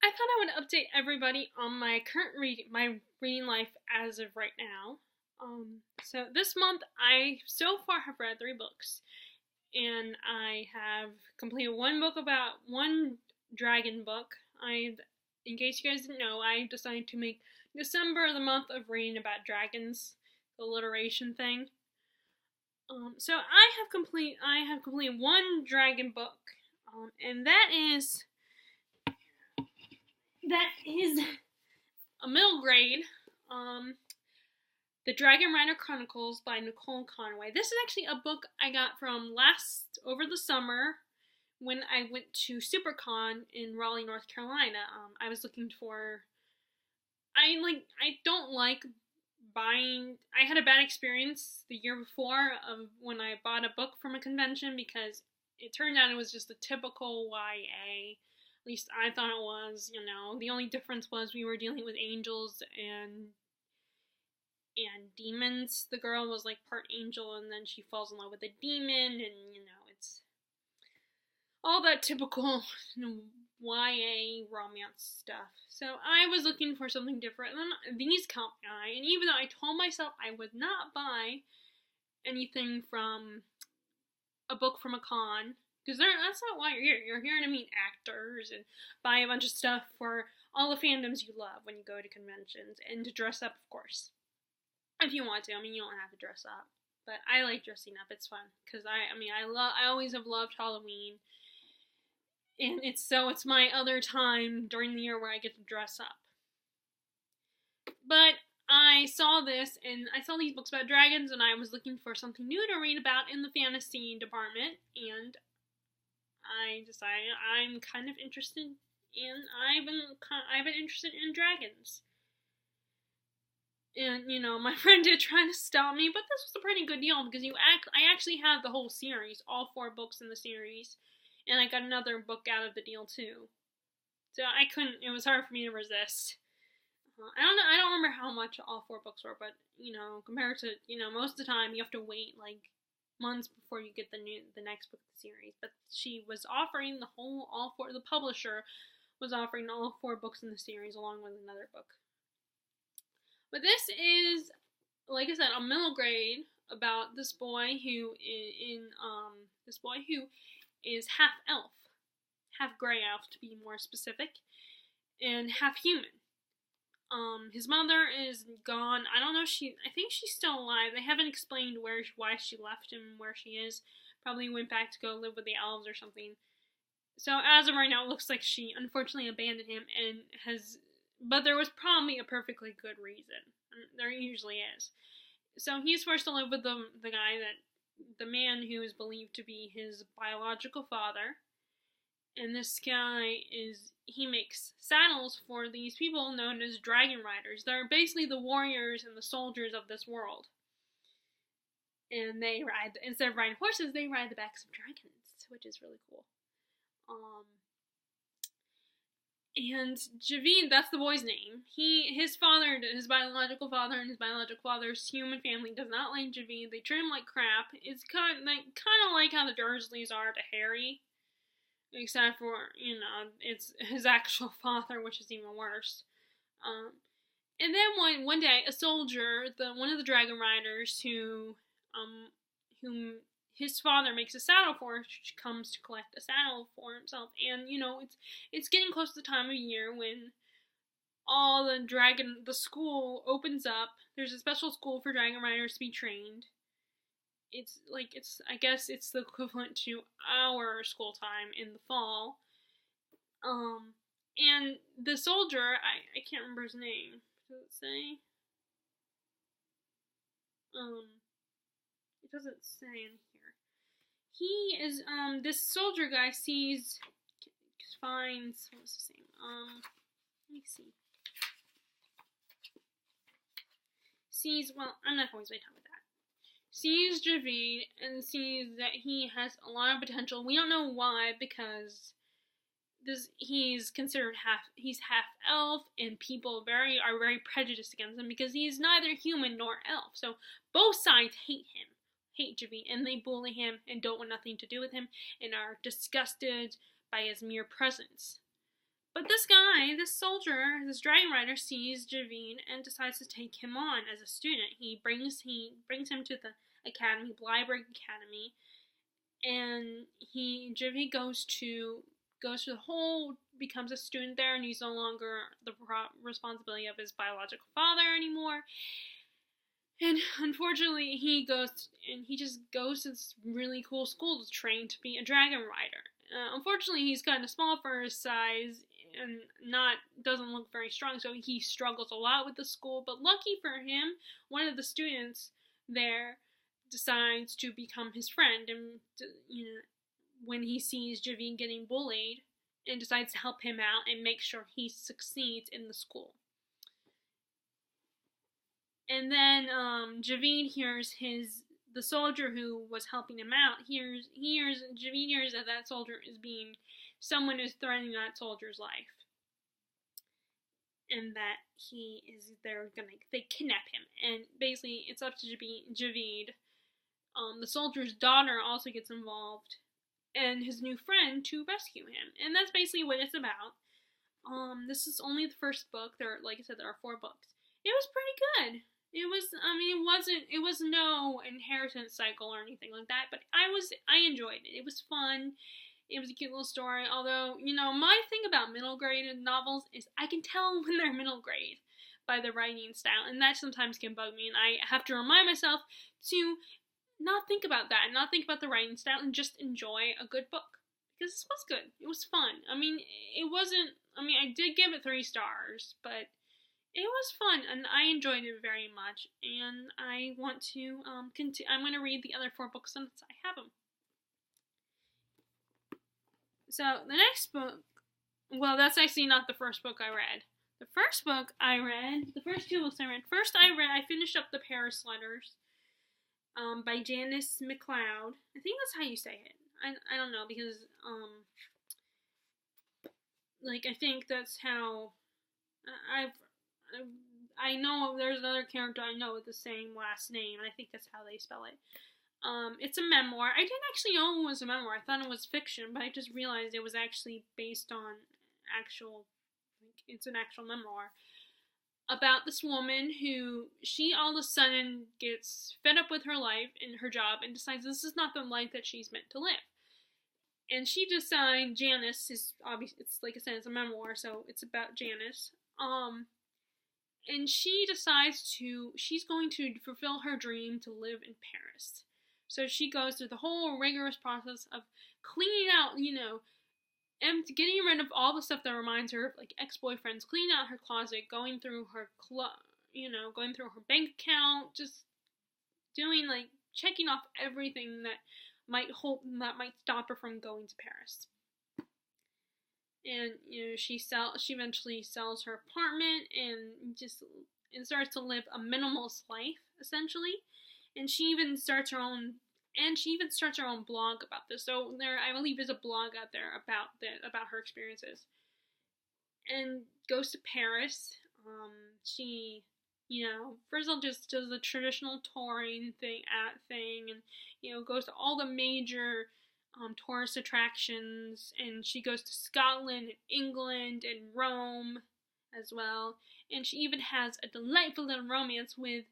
I thought I would update everybody on my current reading life as of right now. So this month I so far have read 3 books, and I have completed one dragon book. In case you guys didn't know, I decided to make December the month of reading about dragons, the alliteration thing. So I have completed one dragon book, and that is a middle grade. The Dragon Rider Chronicles by Nicole Conway. This is actually a book I got from over the summer when I went to SuperCon in Raleigh, North Carolina. I was looking for. I don't like buying. I had a bad experience the year before of when I bought a book from a convention because it turned out it was just a typical YA. At least I thought it was. The only difference was we were dealing with angels and demons. The girl was like part angel, and then she falls in love with a demon, and it's all that typical YA romance stuff. So I was looking for something different, and then these caught my eye. And even though I told myself I would not buy anything from a book from a con, because that's not why you're here. You're here to meet actors and buy a bunch of stuff for all the fandoms you love when you go to conventions, and to dress up, of course. If you want to, you don't have to dress up, but I like dressing up. It's fun because I always have loved Halloween, and it's my other time during the year where I get to dress up. But I saw this, and I saw these books about dragons, and I was looking for something new to read about in the fantasy department, and I decided I'm kind of interested in. I've been interested in dragons. And, my friend did try to stop me, but this was a pretty good deal because I actually have the whole series, all 4 books in the series, and I got another book out of the deal too. So it was hard for me to resist. I don't remember how much all 4 books were, but, compared to, most of the time you have to wait like months before you get the next book of the series. But she was offering the publisher was offering all 4 books in the series along with another book. But this is, like I said, a middle grade about this boy who is half elf, half gray elf to be more specific, and half human. His mother is gone. I don't know. I think she's still alive. They haven't explained why she left him where she is. Probably went back to go live with the elves or something. So as of right now, it looks like she unfortunately abandoned him and has. But there was probably a perfectly good reason. There usually is. So he's forced to live with the man who is believed to be his biological father. And this guy he makes saddles for these people known as dragon riders. They're basically the warriors and the soldiers of this world. And instead of riding horses, they ride the backs of dragons, which is really cool. And Javid, that's the boy's name. His biological father, and his biological father's human family does not like Javid. They treat him like crap. It's kind of like how the Dursleys are to Harry, except for it's his actual father, which is even worse. And then one day, a soldier, one of the dragon riders whom his father makes a saddle for, comes to collect a saddle for himself. And, it's getting close to the time of year when the school opens up. There's a special school for dragon riders to be trained. I guess it's the equivalent to our school time in the fall. And the soldier, I can't remember his name. Does it say? It doesn't say in here. He is, this soldier guy finds, what's his name? Let me see. I'm not going to talk about that. Sees Javid and sees that he has a lot of potential. We don't know why, because he's half elf, and people are very prejudiced against him because he's neither human nor elf. So both sides hate Javid, and they bully him and don't want nothing to do with him and are disgusted by his mere presence. But this guy, this soldier, this dragon rider sees Javine and decides to take him on as a student. He brings him to the academy, Blyberg Academy, and Javine becomes a student there, and he's no longer the responsibility of his biological father anymore. And unfortunately, he just goes to this really cool school to train to be a dragon rider. Unfortunately, he's kind of small for his size and doesn't look very strong, so he struggles a lot with the school. But lucky for him, one of the students there decides to become his friend, and when he sees Javine getting bullied, and decides to help him out and make sure he succeeds in the school. And then Javine hears the soldier who was helping him out Javine hears that soldier someone is threatening that soldier's life, and that they kidnap him, and basically it's up to Javine. The soldier's daughter also gets involved, and his new friend, to rescue him, and that's basically what it's about. This is only the first book. Like I said, there are 4 books. It was pretty good. It was no inheritance cycle or anything like that, but I enjoyed it. It was fun. It was a cute little story, although, my thing about middle grade novels is I can tell when they're middle grade by the writing style, and that sometimes can bug me, and I have to remind myself to not think about that, and not think about the writing style, and just enjoy a good book. Because this was good. It was fun. I did give it 3 stars, but it was fun, and I enjoyed it very much, and I want to continue. I'm going to read the other 4 books since I have them. So, the next book, well, that's actually not the first book I read. The first 2 books I read, first I finished up The Paris Letters, by Janice MacLeod. I think that's how you say it. I don't know, because, I think that's how, I know there's another character I know with the same last name, and I think that's how they spell it. It's a memoir. I didn't actually know it was a memoir. I thought it was fiction, but I just realized it was actually based on it's an actual memoir about this woman who, she all of a sudden gets fed up with her life and her job and decides this is not the life that she's meant to live. And she decides, Janice is obviously, it's like I said, it's a memoir, so it's about Janice. And she decides she's going to fulfill her dream to live in Paris. So she goes through the whole rigorous process of cleaning out, and getting rid of all the stuff that reminds her of, ex-boyfriends, cleaning out her closet, going through her going through her bank account, just doing, checking off everything that might stop her from going to Paris. And, she eventually sells her apartment and starts to live a minimalist life, essentially. And she even starts her own blog about this. So I believe there's a blog out there about her experiences. And goes to Paris. She, first of all just does the traditional touring thing, and, goes to all the major tourist attractions, and she goes to Scotland and England and Rome as well. And she even has a delightful little romance with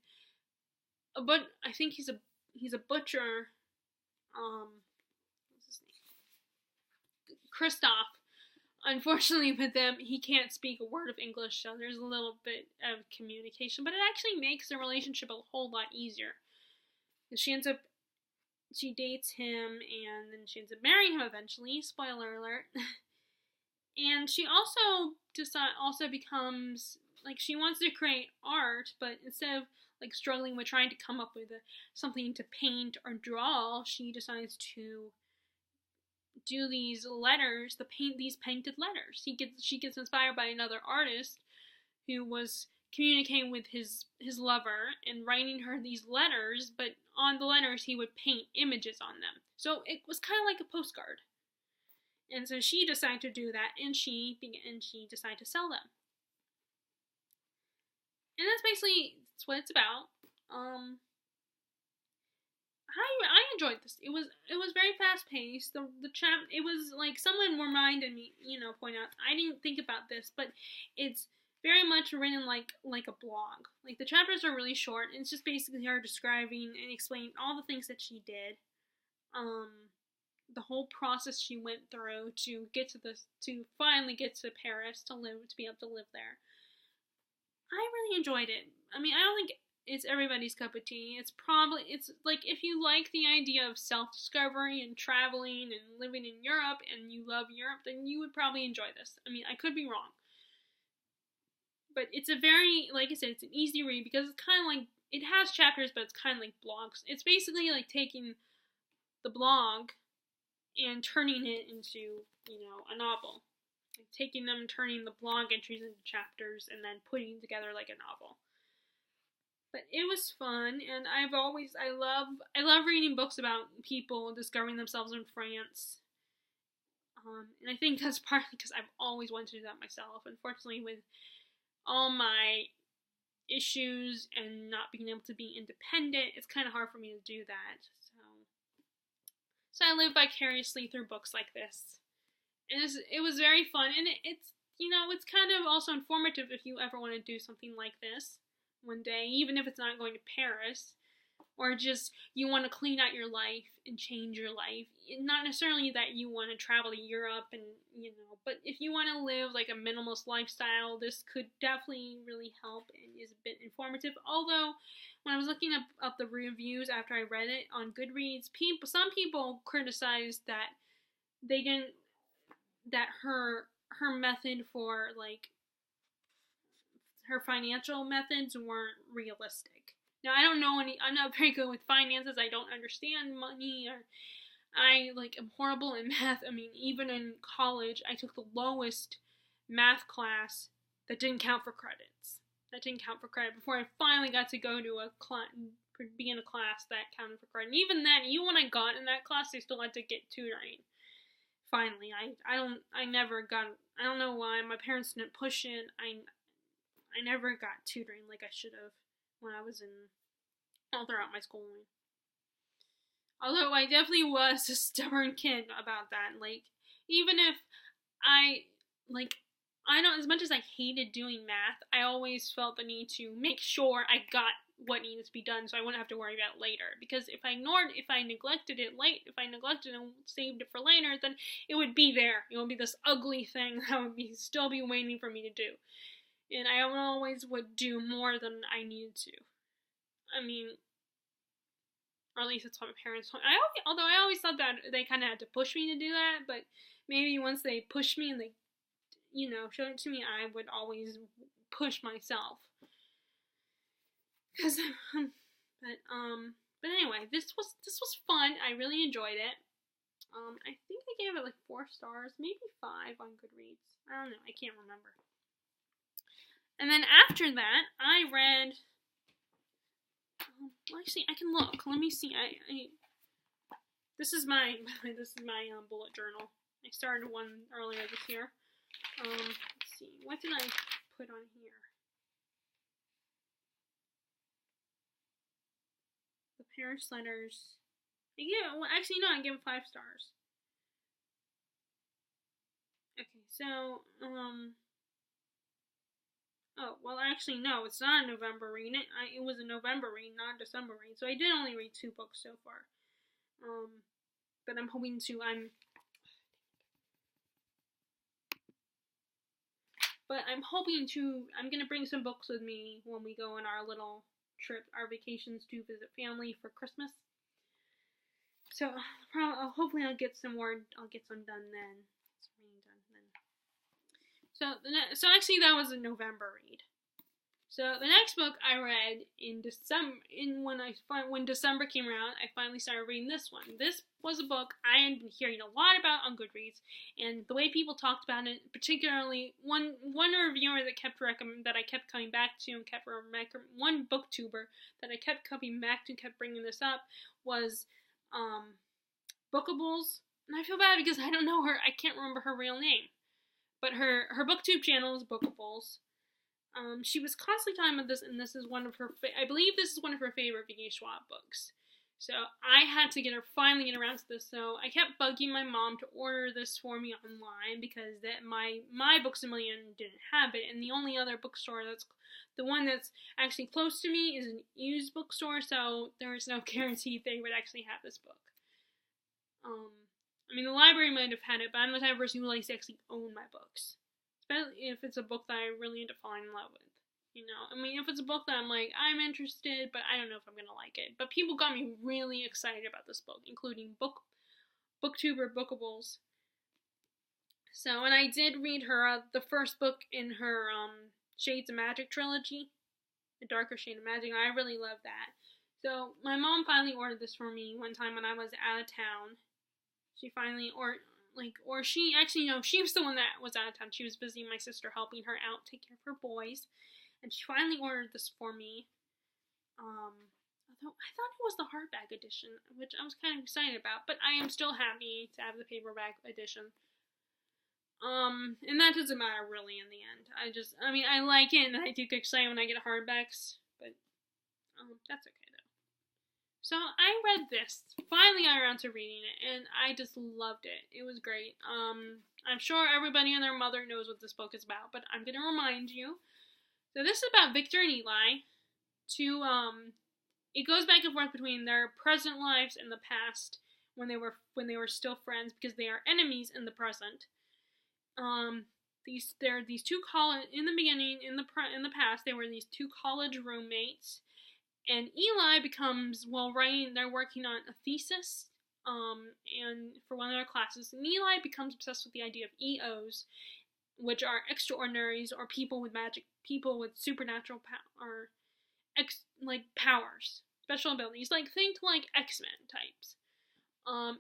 I think he's a butcher. What's his name? Christoph. Unfortunately, with them, he can't speak a word of English, so there's a little bit of communication, but it actually makes the relationship a whole lot easier. She dates him, and then she ends up marrying him eventually. Spoiler alert. And she also becomes, she wants to create art, but instead of struggling with trying to come up with something to paint or draw, she decides to do these letters, these painted letters. She gets inspired by another artist who was communicating with his lover and writing her these letters, but on the letters he would paint images on them. So it was kind of like a postcard. And so she decided to do that, and she decided to sell them. And that's what it's about. I enjoyed this. It was very fast paced. It was like someone reminded me, point out I didn't think about this, but it's very much written like a blog. Like the chapters are really short. And it's just basically her describing and explaining all the things that she did, um, the whole process she went through to finally get to Paris to be able to live there. I really enjoyed it. I mean, I don't think it's everybody's cup of tea. It's like if you like the idea of self-discovery and traveling and living in Europe and you love Europe, then you would probably enjoy this. I mean, I could be wrong. But it's a very, like I said, it's an easy read because it's kind of like, it has chapters, but it's kind of like blogs. It's basically like taking the blog and turning it into, a novel. Like taking them and turning the blog entries into chapters and then putting together like a novel. But it was fun, and I love reading books about people discovering themselves in France. And I think that's partly because I've always wanted to do that myself. Unfortunately, with all my issues and not being able to be independent, it's kind of hard for me to do that. So I live vicariously through books like this. And it was very fun, and it's kind of also informative if you ever want to do something like this one day, even if it's not going to Paris, or just you want to clean out your life and change your life. Not necessarily that you want to travel to Europe but if you want to live like a minimalist lifestyle, this could definitely really help and is a bit informative. Although, when I was looking up the reviews after I read it on Goodreads, some people criticized that they didn't, that her method for like her financial methods weren't realistic. Now, I'm not very good with finances. I don't understand money, or I am horrible in math. I mean, even in college, I took the lowest math class that didn't count for credits. Before I finally got to go to be in a class that counted for credit. And even then, even when I got in that class, I still had to get tutoring. Finally, I don't know why my parents didn't push it. I never got tutoring like I should have when I was all throughout my schooling. Although I definitely was a stubborn kid about that. Like, even if I don't, as much as I hated doing math, I always felt the need to make sure I got what needed to be done so I wouldn't have to worry about it later. Because if I neglected and saved it for later, then it would be there. It would be this ugly thing that would still be waiting for me to do. And I always would do more than I needed to. I mean, or at least that's what my parents told me. Although I always thought that they kind of had to push me to do that, but maybe once they pushed me and they, showed it to me, I would always push myself. But anyway, this was fun. I really enjoyed it. I think I gave it like 4 stars, maybe 5 on Goodreads. I don't know. I can't remember. And then after that, I read. Actually, I can look. Let me see. This is my bullet journal. I started one earlier this year. Let's see. What did I put on here? The Paris letters. I give it 5 stars. Okay, so oh, well, actually, no, it's not a November read. It was a November read, not a December read. So I did only read 2 books so far. But I'm hoping to. I'm gonna bring some books with me when we go on our little trip, our vacations to visit family for Christmas. So hopefully I'll get some done then. So actually that was a November read. So the next book I read in December, when December came around, I finally started reading this one. This was a book I had been hearing a lot about on Goodreads, and the way people talked about it, particularly one reviewer that I kept coming back to, and one booktuber that I kept coming back to, kept bringing this up, was Bookables. And I feel bad because I don't know her. I can't remember her real name. But her booktube channel is Bookables. She was constantly talking about this, and this is one of her. I believe this is one of her favorite V.K. Schwab books. So I had to finally get around to this. So I kept bugging my mom to order this for me online because my Books a Million didn't have it, and the only other bookstore the one that's actually close to me is an used bookstore. So there is no guarantee they would actually have this book. I mean, the library might have had it, but I'm the type of person who likes to actually own my books, especially if it's a book that I really need to fall in love with. I mean, if it's a book that I'm like, I'm interested, but I don't know if I'm gonna like it. But people got me really excited about this book, including booktuber Bookables. So, and I did read her the first book in her Shades of Magic trilogy, The Darker Shade of Magic. And I really love that. So my mom finally ordered this for me one time when I was out of town. She finally, she actually, she was the one that was out of town. She was visiting my sister, helping her out, take care of her boys. And she finally ordered this for me. Although I thought it was the hardback edition, which I was kind of excited about, but I am still happy to have the paperback edition. And that doesn't matter really in the end. I like it, and I do get excited when I get hardbacks, but that's okay though. So I read this. Finally got around to reading it, and I just loved it. It was great. I'm sure everybody and their mother knows what this book is about, but I'm gonna remind you. So this is about Victor and Eli. It goes back and forth between their present lives and the past when they were still friends, because they are enemies in the present. There are these two college in the beginning in the past they were these two college roommates, and Eli becomes they're working on a thesis and for one of their classes, and Eli becomes obsessed with the idea of EOs, which are extraordinaries, or people with magic, people with supernatural power, powers, special abilities, think like X-Men types.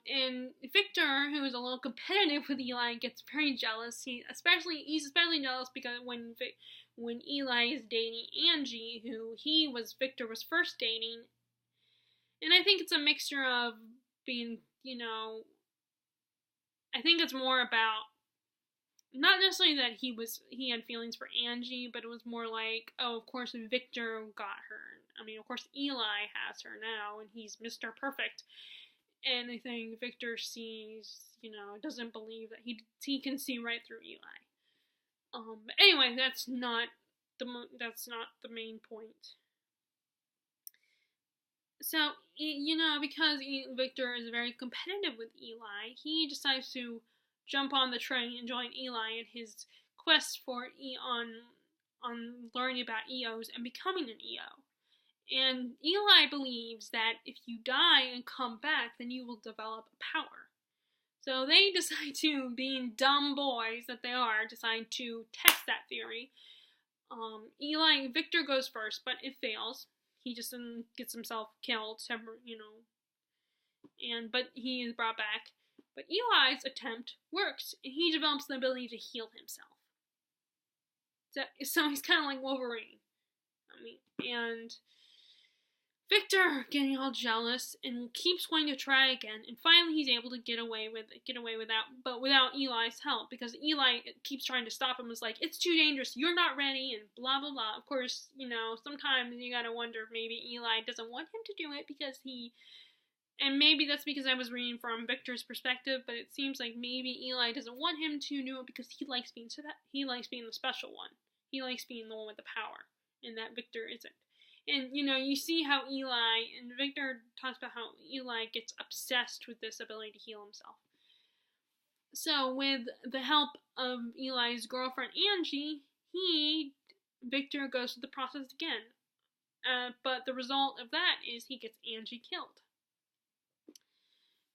And Victor, who is a little competitive with Eli, gets very jealous. He's especially jealous because when Eli is dating Angie, who Victor was first dating, and I think it's a mixture of being, I think it's more about not necessarily that he had feelings for Angie, but it was more like, oh, of course Victor got her. I mean, of course Eli has her now, and he's Mr. Perfect. And I think Victor sees, doesn't believe that he can see right through Eli. But anyway, that's not the main point. So, because Victor is very competitive with Eli, he decides to jump on the train and join Eli in his quest on learning about EOs and becoming an EO. And Eli believes that if you die and come back, then you will develop a power. So they decide to, being dumb boys that they are, decide to test that theory. Victor goes first, but it fails. He just gets himself killed, but he is brought back. But Eli's attempt works, and he develops the ability to heal himself. So he's kind of like Wolverine. And Victor getting all jealous and keeps wanting to try again, and finally he's able to get away without Eli's help, because Eli keeps trying to stop him. Was like, it's too dangerous, you're not ready, and blah blah blah. Of course, sometimes you gotta wonder if maybe Eli doesn't want him to do it and maybe that's because I was reading from Victor's perspective, but it seems like maybe Eli doesn't want him to do it because he likes being the special one. He likes being the one with the power, and that Victor isn't. And, you see how and Victor talks about how Eli gets obsessed with this ability to heal himself. So, with the help of Eli's girlfriend, Angie, Victor goes through the process again. But the result of that is he gets Angie killed.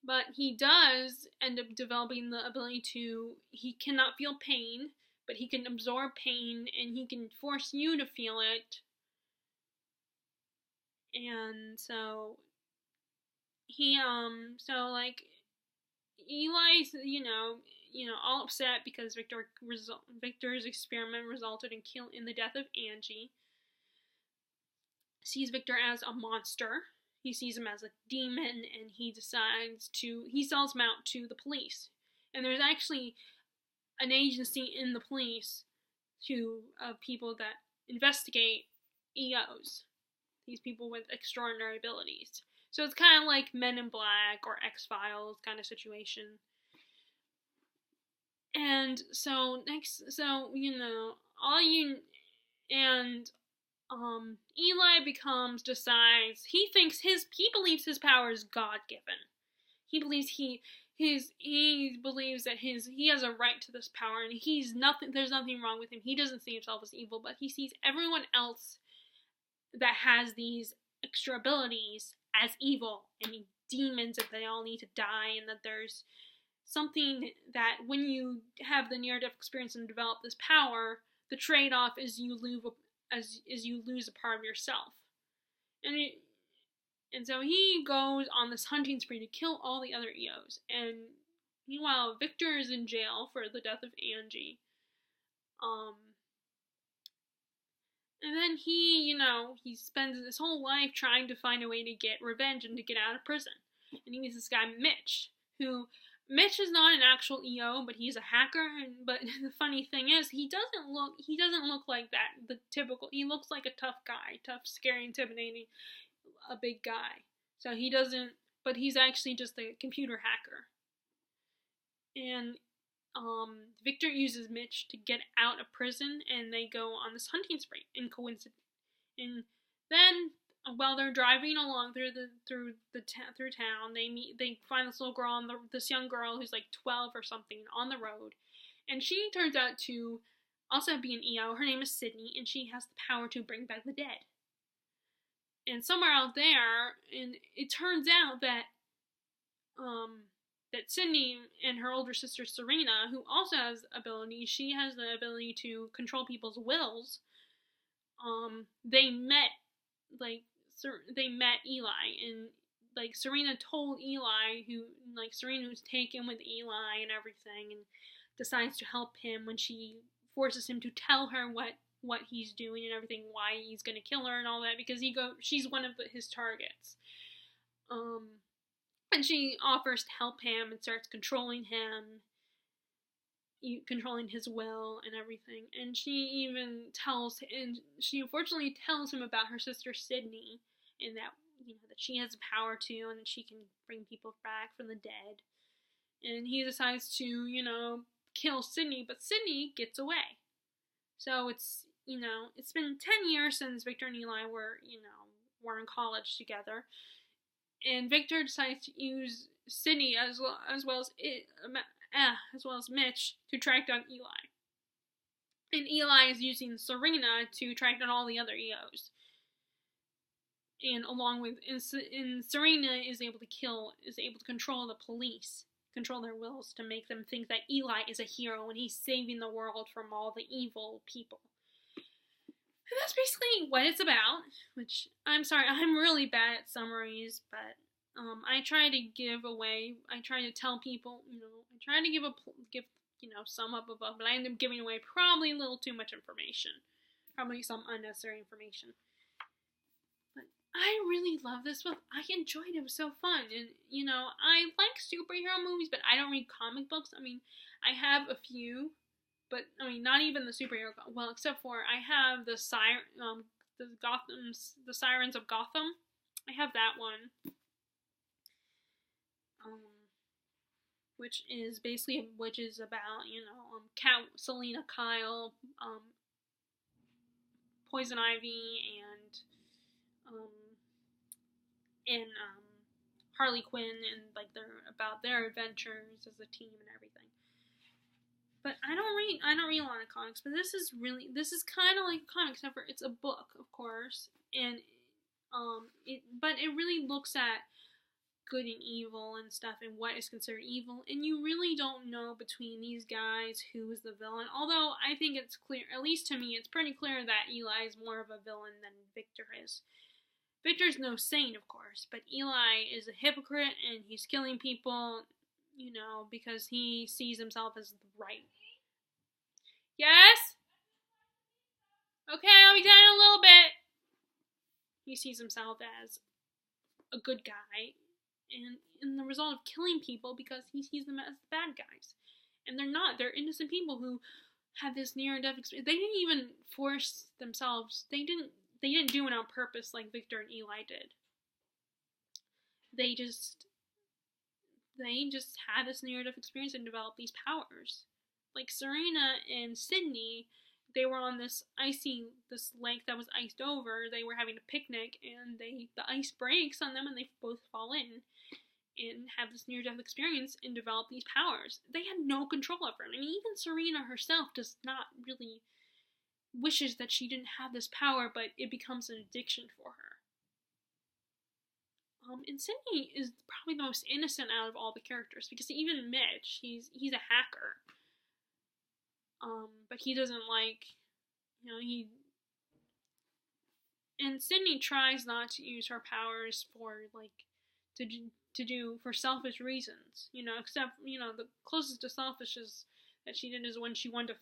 But he does end up developing the ability he cannot feel pain, but he can absorb pain, and he can force you to feel it. And so Eli's, all upset because Victor's experiment resulted in the death of Angie. Sees Victor as a monster. He sees him as a demon, and he sells him out to the police. And there's actually an agency in the police of people that investigate EOs. These people with extraordinary abilities. So it's kind of like Men in Black or X-Files kind of situation. And so Eli decides, he believes his power is God-given. He believes he believes that he has a right to this power, and there's nothing wrong with him. He doesn't see himself as evil, but he sees everyone else that has these extra abilities as evil and demons, that they all need to die, and that there's something that when you have the near-death experience and develop this power, the trade-off is you lose a part of yourself. And so he goes on this hunting spree to kill all the other EOs. And meanwhile, Victor is in jail for the death of Angie. And then he spends his whole life trying to find a way to get revenge and to get out of prison. And he meets this guy, Mitch, Mitch is not an actual EO, but he's a hacker. But the funny thing is, he doesn't look like that. He looks like a tough guy, tough, scary, intimidating, a big guy. So he doesn't, but he's actually just a computer hacker. And Victor uses Mitch to get out of prison, and they go on this hunting spree. And then while they're driving along through town, they find this little girl, this young girl who's like 12 or something, on the road, and she turns out to also be an EO. Her name is Sydney, and she has the power to bring back the dead. And somewhere out there, and it turns out that Sydney and her older sister Serena, who also has abilities, she has the ability to control people's wills. They met Eli, and Serena told Eli, Serena was taken with Eli and everything, and decides to help him when she forces him to tell her what he's doing and everything, why he's gonna kill her and all that, because she's one of his targets. And she offers to help him and starts controlling him, controlling his will and everything. And she unfortunately tells him about her sister Sydney, and that that she has the power to, and that she can bring people back from the dead. And he decides to kill Sydney, but Sydney gets away. So it's been 10 years since Victor and Eli were in college together. And Victor decides to use Sydney as well as Mitch to track down Eli. And Eli is using Serena to track down all the other EOs. And Serena is able to control the police, control their wills, to make them think that Eli is a hero and he's saving the world from all the evil people. And that's basically what it's about, which, I'm sorry, I'm really bad at summaries, but I try to tell people, I try to give sum up above, but I end up giving away probably a little too much information, probably some unnecessary information. But I really love this book. I enjoyed it. It was so fun, and I like superhero movies, but I don't read comic books. I mean, I have a few. But not even the superhero. Well, except for I have the Sirens of Gotham. I have that one, which is about Selena Kyle, Poison Ivy, and Harley Quinn, and they're about their adventures as a team and everything. But I don't read a lot of comics, but this is kind of like a comic, except for it's a book, of course, and but it really looks at good and evil and stuff, and what is considered evil, and you really don't know between these guys who is the villain. Although I think it's clear, at least to me, it's pretty clear that Eli is more of a villain than Victor is. Victor's no saint, of course, but Eli is a hypocrite, and he's killing people, because he sees himself as right. Yes? Okay, I'll be done in a little bit. He sees himself as a good guy, and in the result of killing people because he sees them as bad guys. And they're not. They're innocent people who had this near-death experience. They didn't even force themselves. They didn't do it on purpose like Victor and Eli did. they just had this near-death experience and developed these powers. Like Serena and Sydney, they were on this lake that was iced over. They were having a picnic, and the ice breaks on them, and they both fall in and have this near-death experience and develop these powers. They had no control over it. I mean, even Serena herself does not really wishes that she didn't have this power, but it becomes an addiction for her. And Sydney is probably the most innocent out of all the characters, because even Mitch, he's a hacker. But he doesn't like, and Sydney tries not to use her powers for, to do for selfish reasons, except, the closest to selfish is that she did is when she wanted to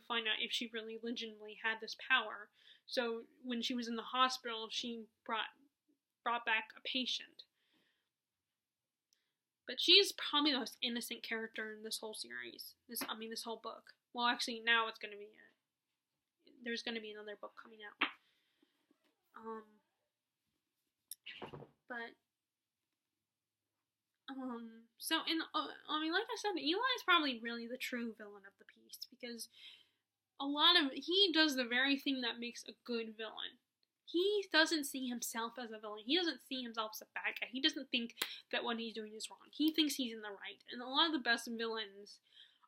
find out if she really legitimately had this power. So when she was in the hospital, she brought back a patient. But she's probably the most innocent character in this whole series. This whole book. Well, actually, now it's going to be there's going to be another book coming out. So like I said, Eli is probably really the true villain of the piece, because he does the very thing that makes a good villain. He doesn't see himself as a villain. He doesn't see himself as a bad guy. He doesn't think that what he's doing is wrong. He thinks he's in the right. And a lot of the best villains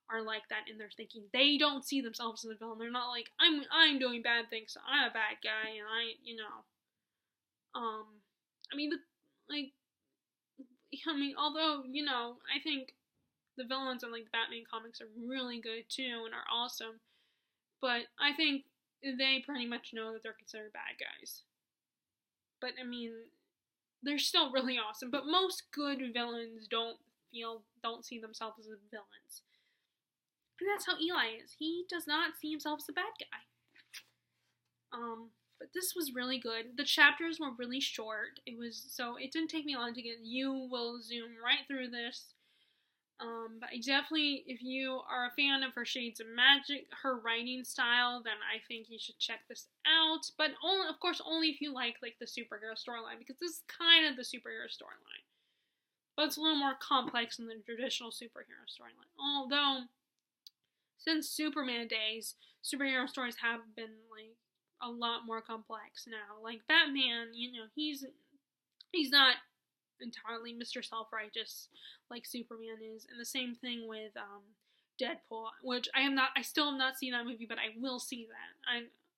are like that in their thinking. They don't see themselves as a villain. They're not like, I'm doing bad things, so I'm a bad guy, and although, I think the villains in, the Batman comics are really good, too, and are awesome, but I think they pretty much know that they're considered bad guys. But, they're still really awesome, but most good villains don't see themselves as villains. And that's how Eli is. He does not see himself as a bad guy. But this was really good. The chapters were really short. It didn't take me long to get. You will zoom right through this. But I definitely, if you are a fan of her Shades of Magic, her writing style, then I think you should check this out. But only if you like the superhero storyline, because this is kind of the superhero storyline. But it's a little more complex than the traditional superhero storyline. Although, since Superman days, superhero stories have been, a lot more complex now. Like, Batman, he's not entirely Mr. Self-Righteous like Superman is. And the same thing with Deadpool, which I still have not seen that movie, but I will see that.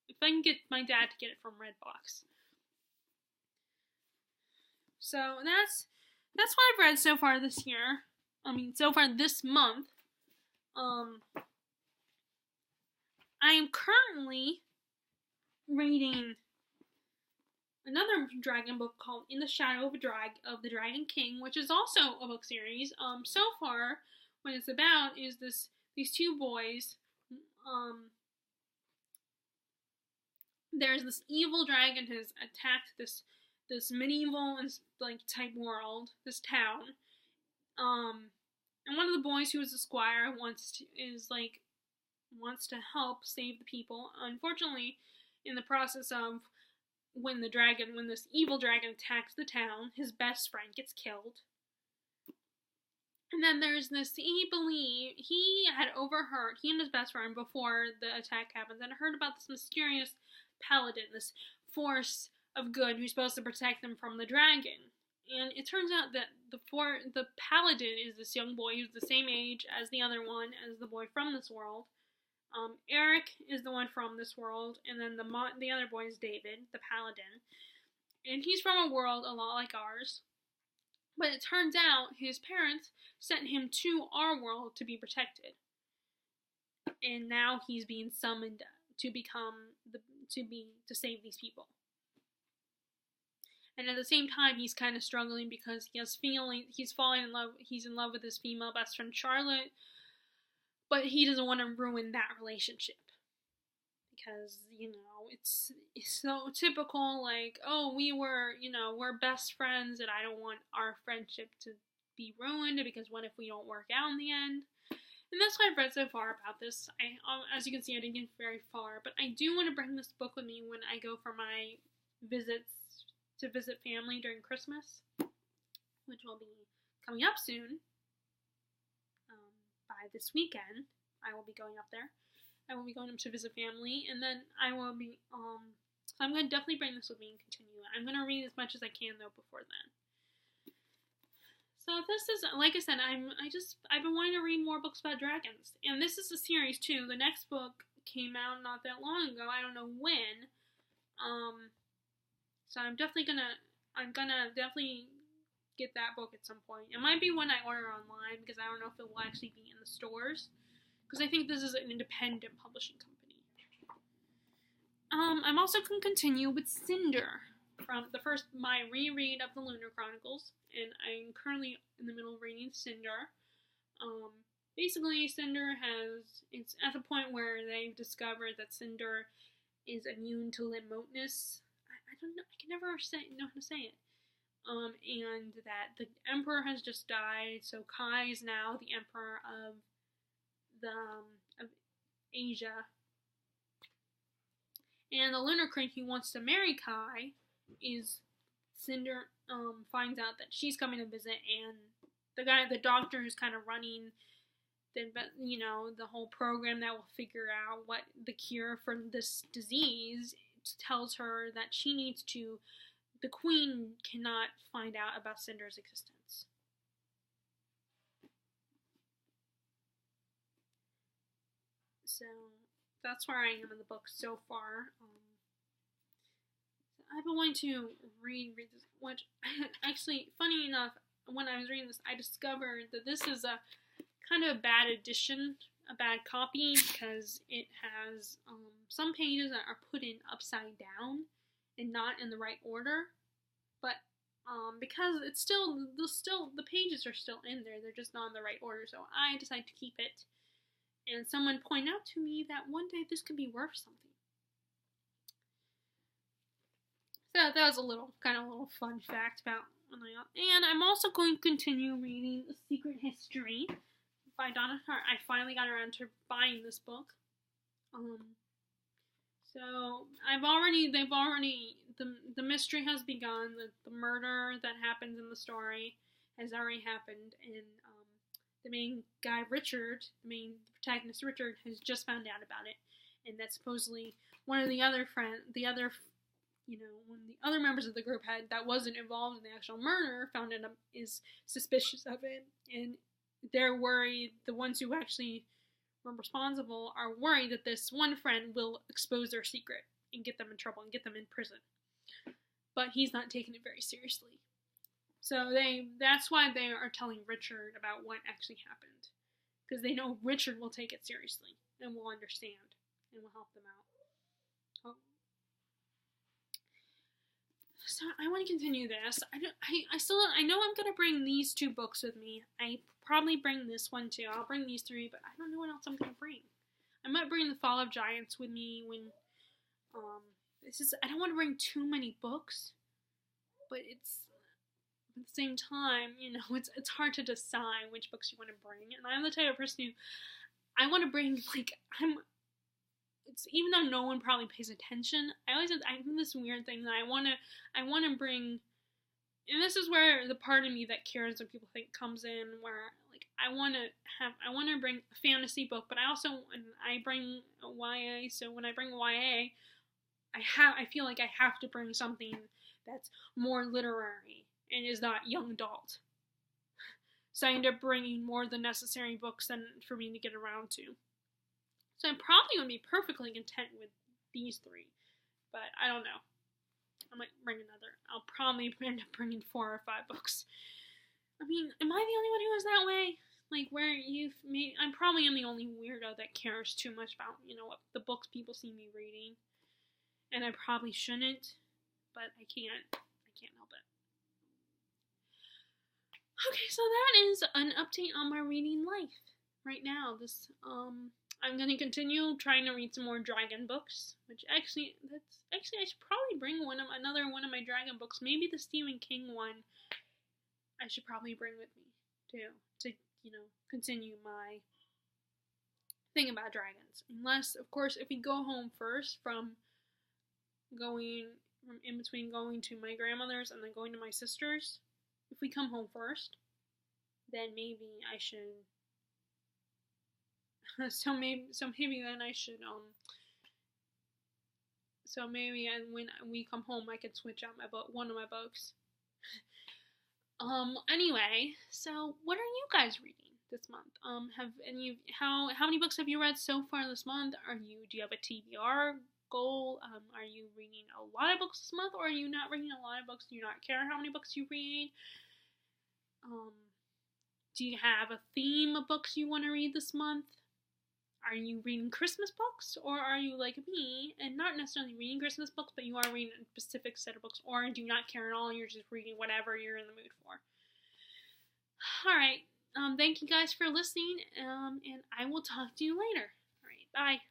If I can get my dad to get it from Redbox. So that's what I've read so far this year. So far this month. I am currently reading another dragon book called In the Shadow of the Dragon King, which is also a book series. So far, what it's about is these two boys. There's this evil dragon has attacked this medieval type world, this town. And one of the boys who is a squire wants to help save the people. Unfortunately, in the process of when this evil dragon attacks the town, his best friend gets killed. And then there's this, he and his best friend, before the attack happens, and heard about this mysterious paladin, this force of good who's supposed to protect them from the dragon. And it turns out that the paladin is this young boy who's the same age as the other one, as the boy from this world. Eric is the one from this world, and then the other boy is David, the paladin. And he's from a world a lot like ours. But it turns out his parents sent him to our world to be protected. And now he's being summoned to save these people. And at the same time, he's kind of struggling because he's in love with his female best friend Charlotte, but he doesn't want to ruin that relationship. Because, it's so typical, we're best friends, and I don't want our friendship to be ruined, because what if we don't work out in the end? And that's what I've read so far about this. As you can see, I didn't get very far, but I do want to bring this book with me when I go for my visits to visit family during Christmas. which will be coming up soon. By this weekend, I will be going up there. I will be going up to visit family, and then I will be, so I'm going to definitely bring this with me and continue. I'm going to read as much as I can, though, before then. So this is, like I said, I've been wanting to read more books about dragons, and this is a series, too. The next book came out not that long ago, I don't know when, so I'm gonna definitely get that book at some point. It might be one I order online, because I don't know if it will actually be in the stores, because I think this is an independent publishing company. I'm also going to continue with Cinder, from my reread of the Lunar Chronicles, and I'm currently in the middle of reading Cinder. Basically, Cinder it's at the point where they've discovered that Cinder is immune to Limmotinus. I don't know, I can never know how to say it. And that the Emperor has just died, so Kai is now the Emperor of of Asia. And the Lunar Queen who wants to marry Kai is Cinder finds out that she's coming to visit, and the doctor who's kind of running the whole program that will figure out what the cure for this disease, tells her that the Queen cannot find out about Cinder's existence. So that's where I am in the book so far. I've been wanting to read this, which actually, funny enough, when I was reading this, I discovered that this is a kind of a bad edition, a bad copy, because it has some pages that are put in upside down and not in the right order. But because it's still the pages are still in there, they're just not in the right order. So I decided to keep it. And someone pointed out to me that one day this could be worth something. So that was a little fun fact about Manila. And I'm also going to continue reading The Secret History by Donna Tartt. I finally got around to buying this book. So the mystery has begun. The murder that happens in the story has already happened, and the main guy, Richard, the protagonist, Richard, has just found out about it, and that supposedly one of the other one of the other members of the group that wasn't involved in the actual murder found it is suspicious of it, and they're worried. The ones who actually were responsible are worried that this one friend will expose their secret and get them in trouble and get them in prison. But he's not taking it very seriously. So that's why they are telling Richard about what actually happened. Because they know Richard will take it seriously and will understand and will help them out. So I want to continue this. I know I'm going to bring these 2 books with me. I probably bring this one too. I'll bring these 3, but I don't know what else I'm going to bring. I might bring The Fall of Giants with me when, I don't want to bring too many books, but it's, at the same time, it's hard to decide which books you want to bring, and I'm the type of person who, I want to bring, even though no one probably pays attention, I have this weird thing that I want to bring, and this is where the part of me that cares what people think comes in, where, I want to bring a fantasy book, but I bring a YA, so when I bring YA, I feel like I have to bring something that's more literary and is not young adult. So I end up bringing more than necessary books than for me to get around to. So I'm probably going to be perfectly content with these 3, but I don't know. I might bring another. I'll probably end up bringing 4 or 5 books. I mean, am I the only one who is that way? I'm probably the only weirdo that cares too much about, what the books people see me reading. And I probably shouldn't, but I can't help it. Okay, so that is an update on my reading life right now. I'm going to continue trying to read some more dragon books, which I should probably bring another one of my dragon books, maybe the Stephen King one. I should probably bring with me too, to continue my thing about dragons. Unless, of course, if we go home first from in between going to my grandmother's and then going to my sister's, if we come home first, then maybe I should. So maybe then I should So maybe when we come home, I can switch out one of my books. Anyway, so what are you guys reading this month? Have any how many books have you read so far this month? Do you have a TBR goal? Are you reading a lot of books this month, or are you not reading a lot of books? Do you not care how many books you read? Do you have a theme of books you want to read this month? Are you reading Christmas books, or are you like me and not necessarily reading Christmas books, but you are reading a specific set of books, or do you not care at all? You're just reading whatever you're in the mood for. All right. Thank you guys for listening, and I will talk to you later. All right. Bye.